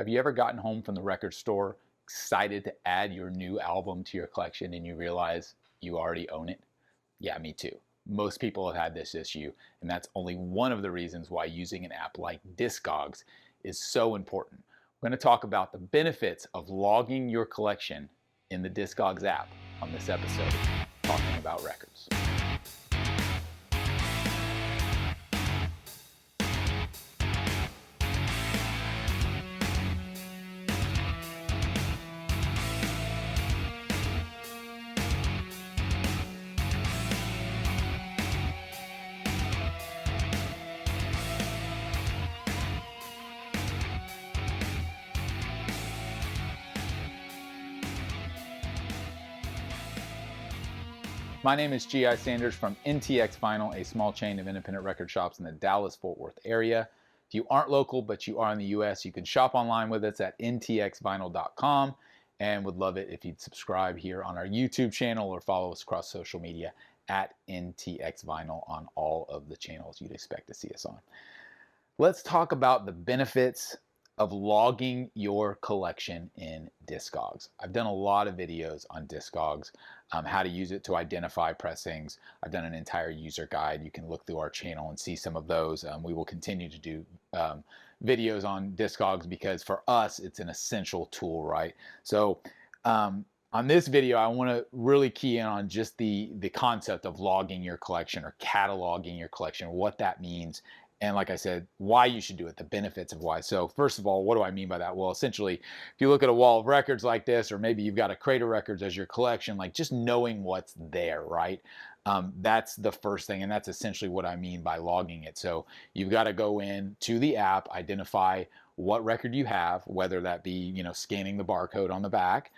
Have you ever gotten home from the record store excited to add your new album to your collection and you realize you already own it? Yeah, me too. Most people have had this issue, and that's only one of the reasons why using an app like Discogs is so important. We're going to talk about the benefits of logging your collection in the Discogs app on this episode, talking about records. My name is G.I. Sanders from NTX Vinyl, a small chain of independent record shops in the Dallas-Fort Worth area. If you aren't local, but you are in the U.S., you can shop online with us at ntxvinyl.com, and would love it if you'd subscribe here on our YouTube channel or follow us across social media at NTX Vinyl on all of the channels you'd expect to see us on. Let's talk about the benefits of logging your collection in Discogs. I've done a lot of videos on Discogs, how to use it to identify pressings. I've done an entire user guide. You can look through our channel and see some of those. We will continue to do videos on Discogs because for us, it's an essential tool, right? So on this video, I want to really key in on just the concept of logging your collection or cataloging your collection, what that means. And like I said, why you should do it, the benefits of why. So first of all, what do I mean by that? Well, essentially, if you look at a wall of records like this, or maybe you've got a crate of records as your collection, like just knowing what's there, right? That's the first thing, and that's essentially what I mean by logging it. So you've got to go in to the app, identify what record you have, whether that be, scanning the barcode on the back,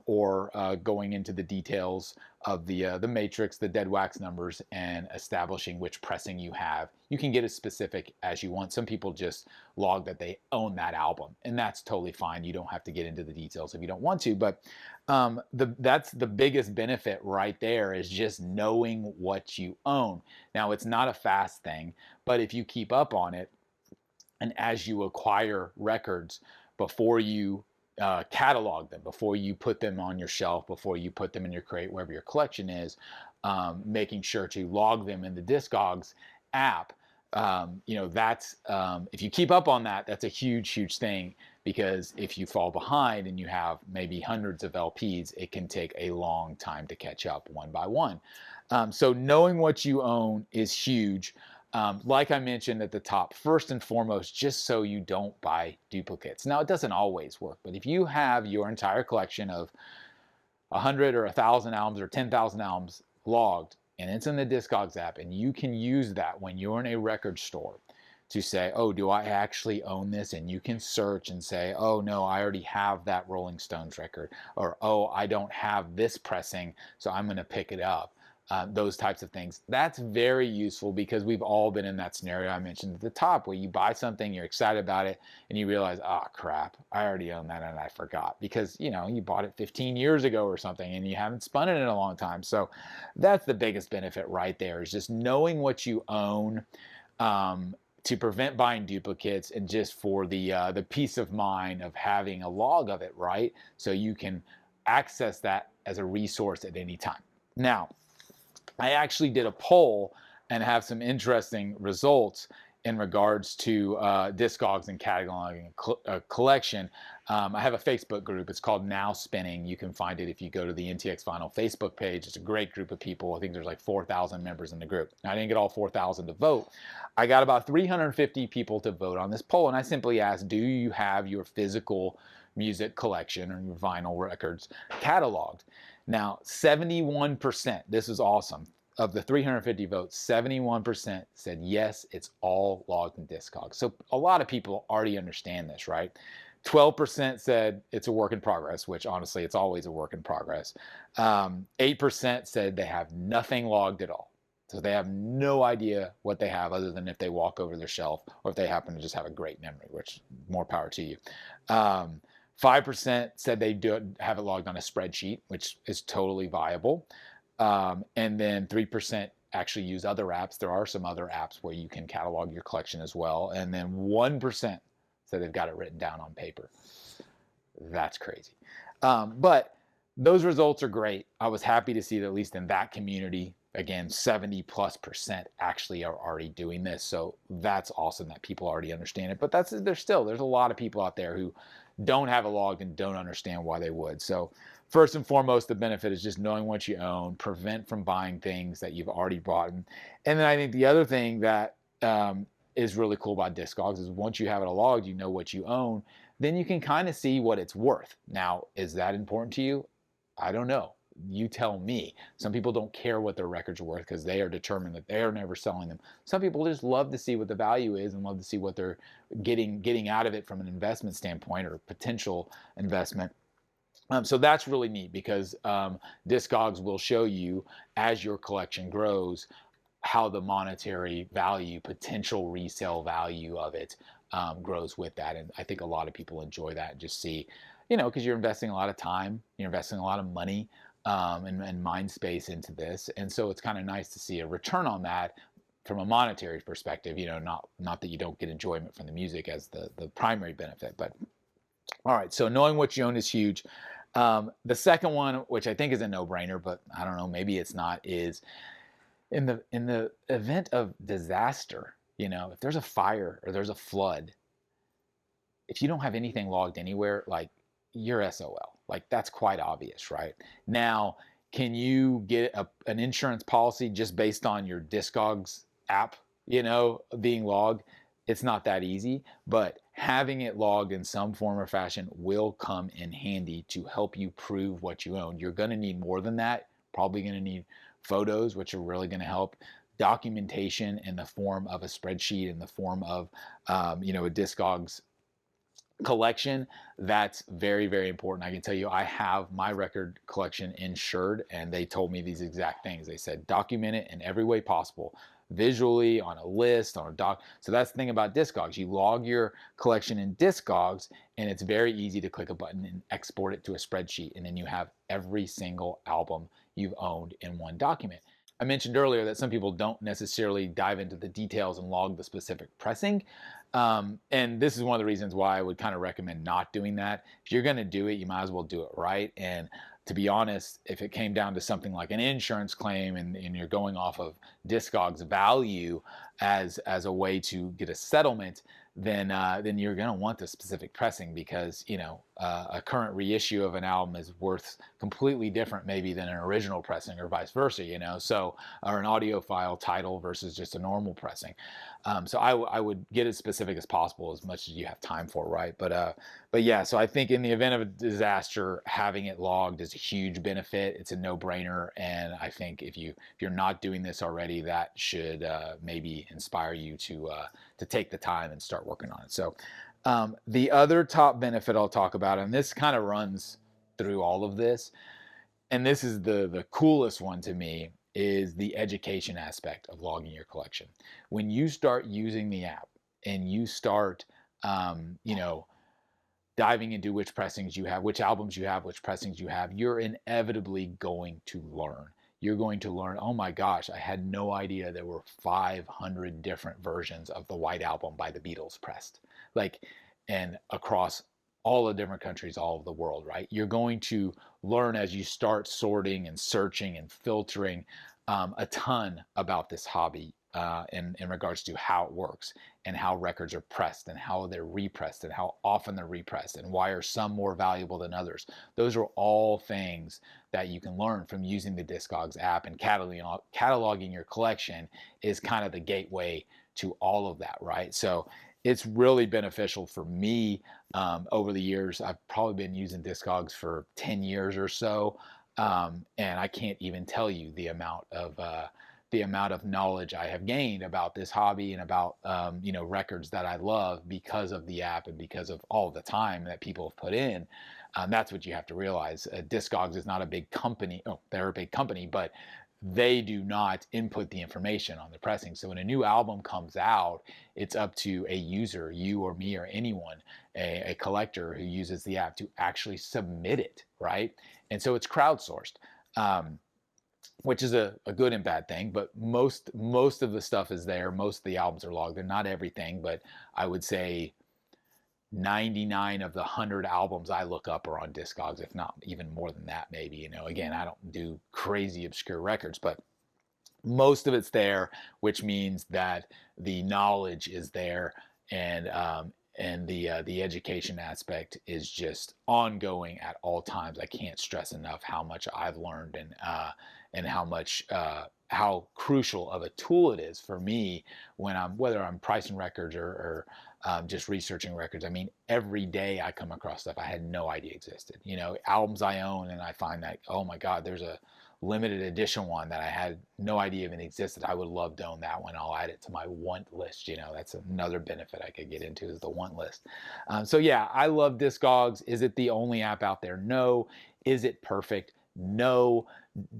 or going into the details of the matrix, the dead wax numbers, and establishing which pressing you have. You can get as specific as you want. Some people just log that they own that album, and that's totally fine. You don't have to get into the details if you don't want to, but that's the biggest benefit right there, is just knowing what you own. Now, it's not a fast thing, but if you keep up on it, and as you acquire records, before you catalog them, before you put them on your shelf, before you put them in your crate, wherever your collection is, making sure to log them in the Discogs app. That's if you keep up on that, that's a huge thing, because if you fall behind and you have maybe hundreds of LPs, it can take a long time to catch up one by one. So knowing what you own is huge. Like I mentioned at the top, first and foremost, just so you don't buy duplicates. Now, it doesn't always work, but if you have your entire collection of 100 or 1,000 albums or 10,000 albums logged, and it's in the Discogs app, and you can use that when you're in a record store to say, oh, do I actually own this? And you can search and say, oh, no, I already have that Rolling Stones record, or, oh, I don't have this pressing, so I'm going to pick it up. Those types of things. That's very useful, because we've all been in that scenario I mentioned at the top, where you buy something, you're excited about it, and you realize, oh crap, I already own that and I forgot, because you bought it 15 years ago or something and you haven't spun it in a long time. So that's the biggest benefit right there, is just knowing what you own, to prevent buying duplicates, and just for the peace of mind of having a log of it, right? So you can access that as a resource at any time. Now, I actually did a poll and have some interesting results in regards to Discogs and cataloging a collection. I have a Facebook group. It's called Now Spinning. You can find it if you go to the NTX Vinyl Facebook page. It's a great group of people. I think there's like 4,000 members in the group. Now, I didn't get all 4,000 to vote. I got about 350 people to vote on this poll, and I simply asked, do you have your physical music collection or your vinyl records cataloged? Now, 71%, this is awesome, of the 350 votes, 71% said yes, it's all logged in Discogs. So a lot of people already understand this, right? 12% said it's a work in progress, which honestly, it's always a work in progress. 8% said they have nothing logged at all. So they have no idea what they have, other than if they walk over their shelf, or if they happen to just have a great memory, which more power to you. 5% said they do have it logged on a spreadsheet, which is totally viable. And then 3% actually use other apps. There are some other apps where you can catalog your collection as well. And then 1% So they've got it written down on paper. That's crazy. But those results are great. I was happy to see that at least in that community, again, 70+% actually are already doing this. So that's awesome that people already understand it. But there's a lot of people out there who don't have it logged and don't understand why they would. So first and foremost, the benefit is just knowing what you own, prevent from buying things that you've already bought. And then I think the other thing that is really cool about Discogs is once you have it logged, you know what you own, then you can kind of see what it's worth. Now, is that important to you? I don't know. You tell me. Some people don't care what their records are worth because they are determined that they are never selling them. Some people just love to see what the value is and love to see what they're getting out of it from an investment standpoint or potential investment. So that's really neat because Discogs will show you as your collection grows how the monetary value, potential resale value of it grows with that. And I think a lot of people enjoy that and just see, because you're investing a lot of time, you're investing a lot of money and mind space into this. And so it's kind of nice to see a return on that from a monetary perspective, not that you don't get enjoyment from the music as the primary benefit. But all right, so knowing what you own is huge. The second one, which I think is a no-brainer, but I don't know, maybe it's not, is in the event of disaster, if there's a fire or there's a flood, if you don't have anything logged anywhere, like you're SOL. Like that's quite obvious, right? Now, can you get an insurance policy just based on your Discogs app, being logged? It's not that easy, but having it logged in some form or fashion will come in handy to help you prove what you own. You're going to need more than that. Probably going to need photos, which are really going to help. Documentation in the form of a spreadsheet, in the form of, a Discogs collection. That's very, very important. I can tell you, I have my record collection insured, and they told me these exact things. They said, document it in every way possible, visually, on a list, on a doc. So that's the thing about Discogs. You log your collection in Discogs, and it's very easy to click a button and export it to a spreadsheet, and then you have every single album you've owned in one document. I mentioned earlier that some people don't necessarily dive into the details and log the specific pressing. And this is one of the reasons why I would kind of recommend not doing that. If you're going to do it, you might as well do it right. And to be honest, if it came down to something like an insurance claim and you're going off of Discogs value as a way to get a settlement, then you're going to want the specific pressing because, a current reissue of an album is worth completely different maybe than an original pressing or vice versa, so, or an audiophile title versus just a normal pressing. So I would get as specific as possible as much as you have time for, right? But yeah, so I think in the event of a disaster, having it logged is a huge benefit. It's a no-brainer, and I think if you're not doing this already, that should maybe inspire you to take the time and start working on it. So the other top benefit I'll talk about, and this kind of runs through all of this, and this is the coolest one to me, is the education aspect of logging your collection. When you start using the app and you start, diving into which pressings you have, which albums you have, which pressings you have, you're inevitably going to learn. You're going to learn, oh my gosh, I had no idea there were 500 different versions of the White Album by the Beatles pressed. And across all the different countries, all over the world, right? You're going to learn as you start sorting and searching and filtering a ton about this hobby in regards to how it works and how records are pressed and how they're repressed and how often they're repressed and why are some more valuable than others. Those are all things that you can learn from using the Discogs app, and cataloging your collection is kind of the gateway to all of that, right? So it's really beneficial for me over the years. I've probably been using Discogs for 10 years or so, and I can't even tell you the amount of knowledge I have gained about this hobby and about records that I love because of the app and because of all the time that people have put in. That's what you have to realize. Discogs is not a big company. Oh, they're a big company, but they do not input the information on the pressing. So when a new album comes out, it's up to a user, you or me or anyone, a collector who uses the app to actually submit it, right? And so it's crowdsourced, which is a good and bad thing, but most of the stuff is there. Most of the albums are logged. They're not everything, but I would say 99 of the 100 albums I look up are on Discogs, if not even more than that, maybe. You know, again, I don't do crazy obscure records, but most of it's there, which means that the knowledge is there, and the education aspect is just ongoing at all times. I can't stress enough how much I've learned, and how much how crucial of a tool it is for me when whether I'm pricing records or just researching records. I mean, every day I come across stuff I had no idea existed. You know, albums I own, and I find that, oh my God, there's a limited edition one that I had no idea even existed. I would love to own that one. I'll add it to my want list. You know, that's another benefit I could get into, is the want list. So yeah, I love Discogs. Is it the only app out there? No. Is it perfect? No.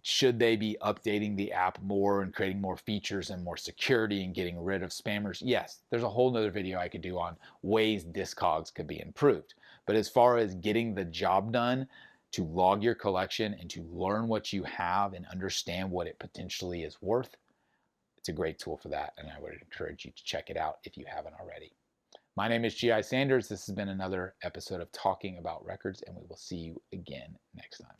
Should they be updating the app more and creating more features and more security and getting rid of spammers? Yes. There's a whole nother video I could do on ways Discogs could be improved. But as far as getting the job done, to log your collection and to learn what you have and understand what it potentially is worth, it's a great tool for that, and I would encourage you to check it out if you haven't already. My name is G.I. Sanders. This has been another episode of Talking About Records, and we will see you again next time.